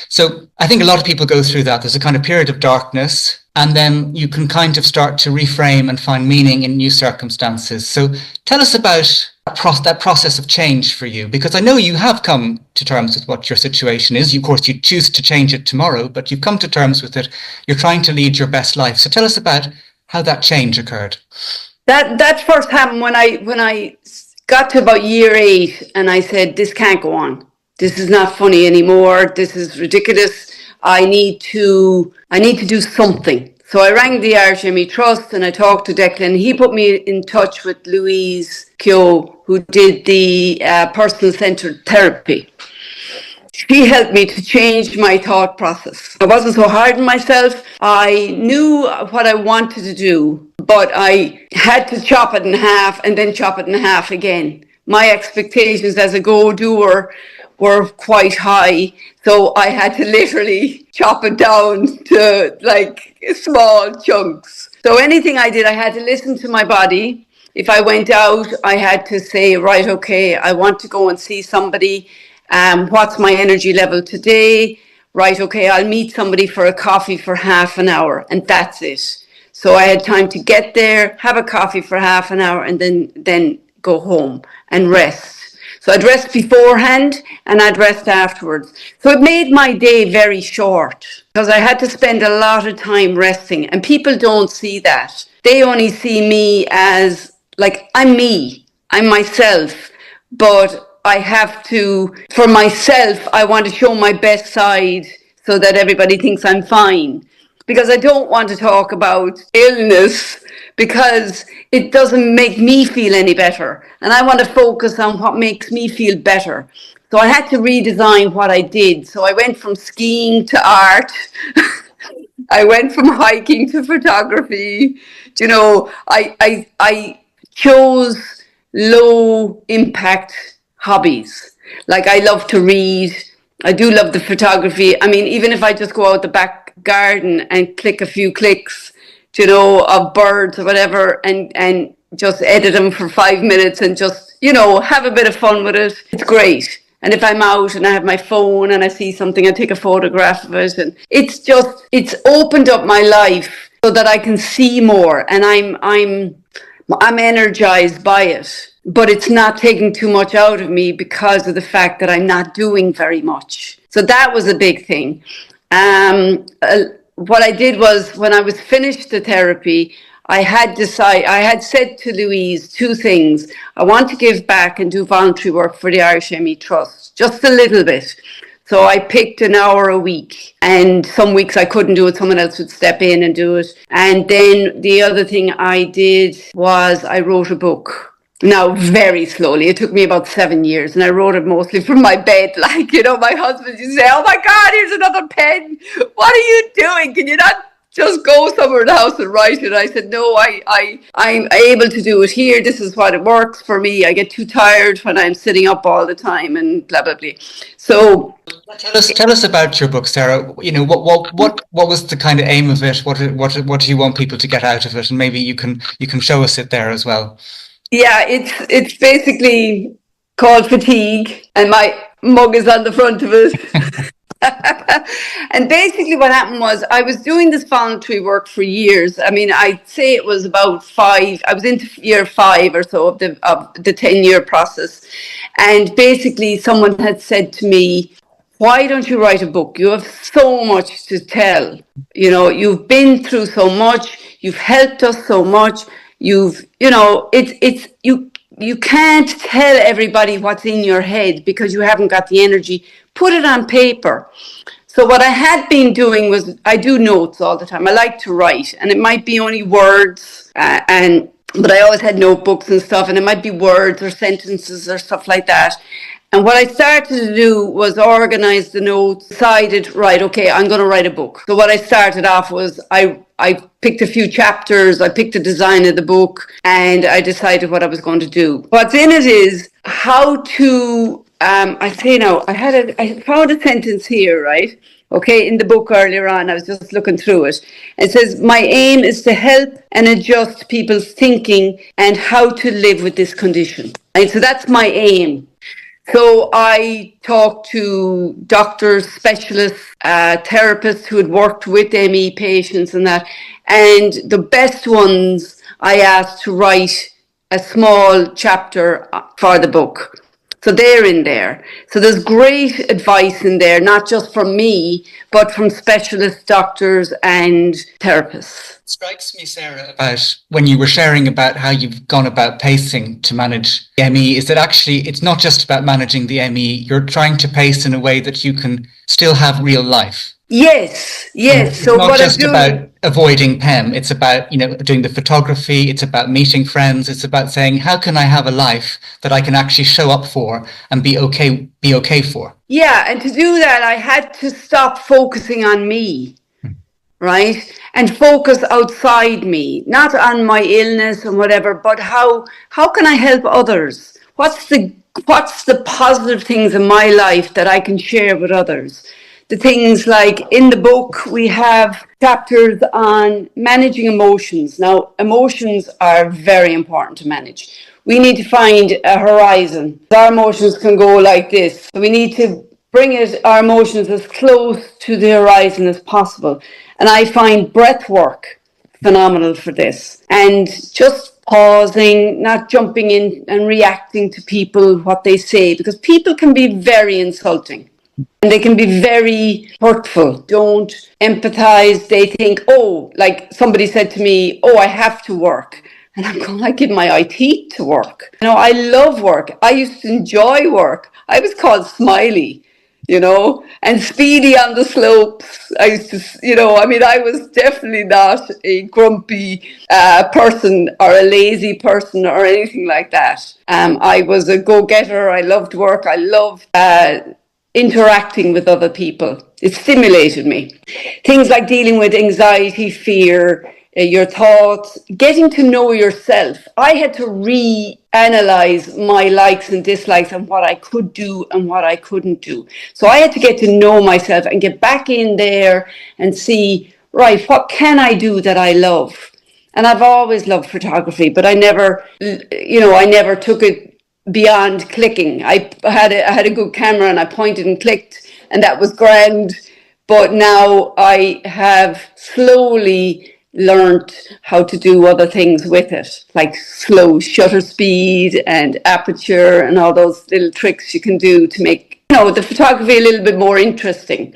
So I think a lot of people go through that. There's a kind of period of darkness, and then you can kind of start to reframe and find meaning in new circumstances. So tell us about that process of change for you, because I know you have come to terms with what your situation is. Of course, you choose to change it tomorrow, but you've come to terms with it. You're trying to lead your best life. So tell us about how that change occurred. That first happened when I got to about year 8, and I said, this can't go on. This is not funny anymore. This is ridiculous. I need to do something. So I rang the Irish ME Trust and I talked to Declan. He put me in touch with Louise Keogh, who did the person-centered therapy. She helped me to change my thought process. I wasn't so hard on myself. I knew what I wanted to do, but I had to chop it in half and then chop it in half again. My expectations as a go-doer were quite high, so I had to literally chop it down to like small chunks. So anything I did, I had to listen to my body. If I went out, I had to say, right, okay, I want to go and see somebody. What's my energy level today? Right, okay, I'll meet somebody for a coffee for half an hour, and that's it. So I had time to get there, have a coffee for half an hour, and then go home and rest. So I'd rest beforehand and I'd rest afterwards. So it made my day very short because I had to spend a lot of time resting, and people don't see that. They only see me as like, I'm me, I'm myself, but I have to, for myself, I want to show my best side so that everybody thinks I'm fine. Because I don't want to talk about illness because it doesn't make me feel any better. And I want to focus on what makes me feel better. So I had to redesign what I did. So I went from skiing to art. I went from hiking to photography. You know, I chose low impact hobbies. Like I love to read. I do love the photography. I mean, even if I just go out the back garden and click a few clicks, you know, of birds or whatever, and just edit them for 5 minutes and just, you know, have a bit of fun with it, it's great. And if I'm out and I have my phone and I see something, I take a photograph of it. And it's opened up my life so that I can see more, and I'm energized by it. But it's not taking too much out of me because of the fact that I'm not doing very much. So that was a big thing. What I did was, when I was finished the therapy, I had said to Louise 2 things. I want to give back and do voluntary work for the Irish ME Trust, just a little bit. So I picked an hour a week, and some weeks I couldn't do it. Someone else would step in and do it. And then the other thing I did was I wrote a book. Now, very slowly. It took me about 7 years, and I wrote it mostly from my bed. Like, you know, my husband used to say, oh my God, here's another pen. What are you doing? Can you not just go somewhere in the house and write it? I said, no, I'm able to do it here. This is what it works for me. I get too tired when I'm sitting up all the time and blah, blah, blah. So tell us about your book, Sarah. You know, what was the kind of aim of it? What do you want people to get out of it? And maybe you can show us it there as well. Yeah, it's basically called Fatigue, and my mug is on the front of it. And basically what happened was, I was doing this voluntary work for years. I mean, I'd say it was about 5. I was into year 5 or so of the 10-year process. And basically someone had said to me, why don't you write a book? You have so much to tell. You know, you've been through so much. You've helped us so much. You can't tell everybody what's in your head because you haven't got the energy. Put it on paper. So what I had been doing was, I do notes all the time. I like to write, and it might be only words, but I always had notebooks and stuff, and it might be words or sentences or stuff like that. And what I started to do was organize the notes, decided, right, okay, I'm going to write a book. So what I started off was, I picked a few chapters, I picked the design of the book, and I decided what I was going to do. What's in it is how to, I found a sentence here, right? Okay, in the book earlier on, I was just looking through it. It says, my aim is to help and adjust people's thinking and how to live with this condition. And so that's my aim. So I talked to doctors, specialists, therapists who had worked with ME patients and that. And the best ones I asked to write a small chapter for the book. So they're in there. So there's great advice in there, not just from me, but from specialist doctors and therapists. It strikes me, Sarah, about when you were sharing about how you've gone about pacing to manage the ME, is that actually it's not just about managing the ME, you're trying to pace in a way that you can still have real life. Yes, yes. It's So not what I'm just doing, about avoiding PEM. It's about, doing the photography. It's about meeting friends. It's about saying, how can I have a life that I can actually show up for and be okay for? yeah, and to do that, I had to stop focusing on me, right? And focus outside me, not on my illness and whatever, but how can I help others? What's the positive things in my life that I can share with others? The things like in the book, we have chapters on managing emotions. Now, emotions are very important to manage. We need to find a horizon. Our emotions can go like this. So we need to bring our emotions as close to the horizon as possible. And I find breath work phenomenal for this. And just pausing, not jumping in and reacting to people, what they say, because people can be very insulting. And they can be very hurtful. Don't empathize. They think, oh, like somebody said to me, oh, I have to work. And I'm going, I give my IT to work. I love work. I used to enjoy work. I was called Smiley, and Speedy on the slopes. I used to, I was definitely not a grumpy person or a lazy person or anything like that. I was a go-getter. I loved work. I loved interacting with other people. It stimulated me. Things like dealing with anxiety, fear, your thoughts, getting to know yourself. I had to reanalyze my likes and dislikes and what I could do and what I couldn't do. So I had to get to know myself and get back in there and see, right, what can I do that I love? And I've always loved photography, but I never took it beyond clicking. I had a good camera and I pointed and clicked, and that was grand. But now I have slowly learned how to do other things with it, like slow shutter speed and aperture and all those little tricks you can do to make the photography a little bit more interesting.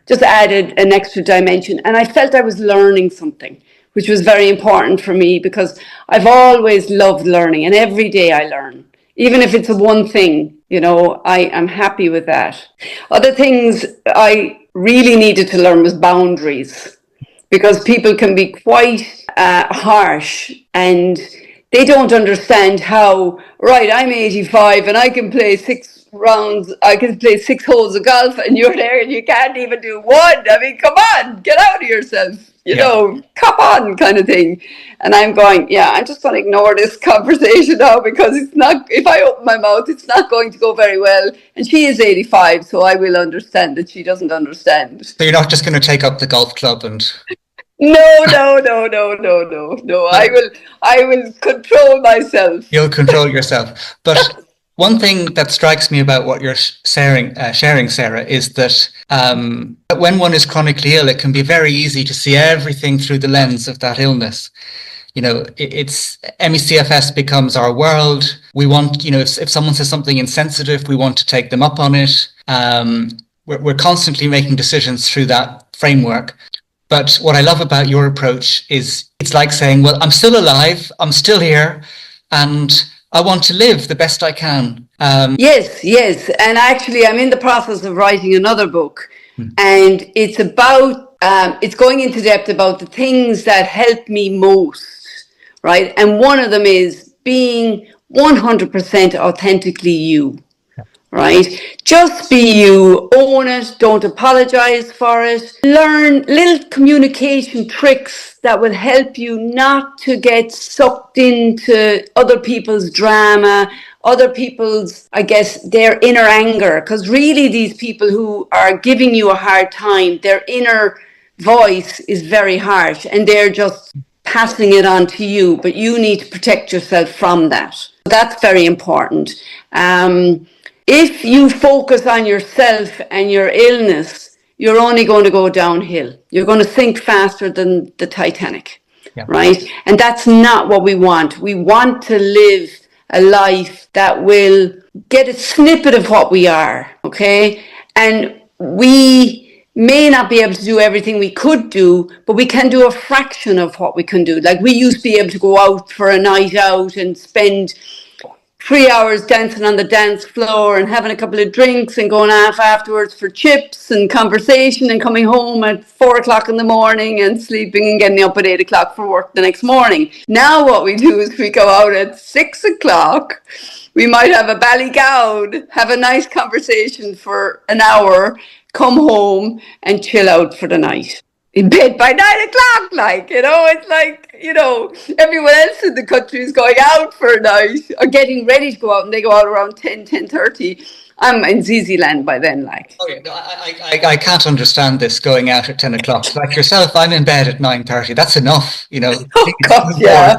Just added an extra dimension, and I felt I was learning something, which was very important for me because I've always loved learning, and every day I learn. Even if it's a one thing, I am happy with that. Other things I really needed to learn was boundaries, because people can be quite harsh and they don't understand how, right, I'm 85 and I can play 6 rounds, I can play 6 holes of golf, and you're there and you can't even do one. I mean, come on, get out of yourself. Come on, kind of thing. And I'm going, yeah, I'm just going to ignore this conversation now, because it's not, if I open my mouth, it's not going to go very well. And she is 85, so I will understand that she doesn't understand. So you're not just going to take up the golf club and... No. I will control myself. You'll control yourself. But one thing that strikes me about what you're sharing, Sarah, is that when one is chronically ill, it can be very easy to see everything through the lens of that illness. It's ME-CFS becomes our world. We want, if someone says something insensitive, we want to take them up on it. We're constantly making decisions through that framework. But what I love about your approach is it's like saying, well, I'm still alive, I'm still here, and I want to live the best I can. Yes. And actually, I'm in the process of writing another book. And it's about, it's going into depth about the things that help me most, right? And one of them is being 100% authentically you. Right? Just be you, own it, don't apologize for it. Learn little communication tricks that will help you not to get sucked into other people's drama, other people's, their inner anger. Because really, these people who are giving you a hard time, their inner voice is very harsh and they're just passing it on to you, but you need to protect yourself from that. That's very important. If you focus on yourself and your illness, you're only going to go downhill. You're going to sink faster than the Titanic, Yeah. right? And that's not what we want. We want to live a life that will get a snippet of what we are, okay? And we may not be able to do everything we could do, but we can do a fraction of what we can do. Like we used to be able to go out for a night out and spend 3 hours dancing on the dance floor and having a couple of drinks and going off afterwards for chips and conversation and coming home at 4 o'clock in the morning and sleeping and getting up at 8 o'clock for work the next morning. Now what we do is we go out at 6 o'clock. We might have a ballygown, have a nice conversation for an hour, come home and chill out for the night. In bed by 9 o'clock, it's like, everyone else in the country is going out for a night or getting ready to go out, and they go out around 10:30. I'm in ZZ land by then, like. Oh yeah, no, I can't understand this going out at 10 o'clock. Like yourself, I'm in bed at 9:30. That's enough, Oh, God, yeah.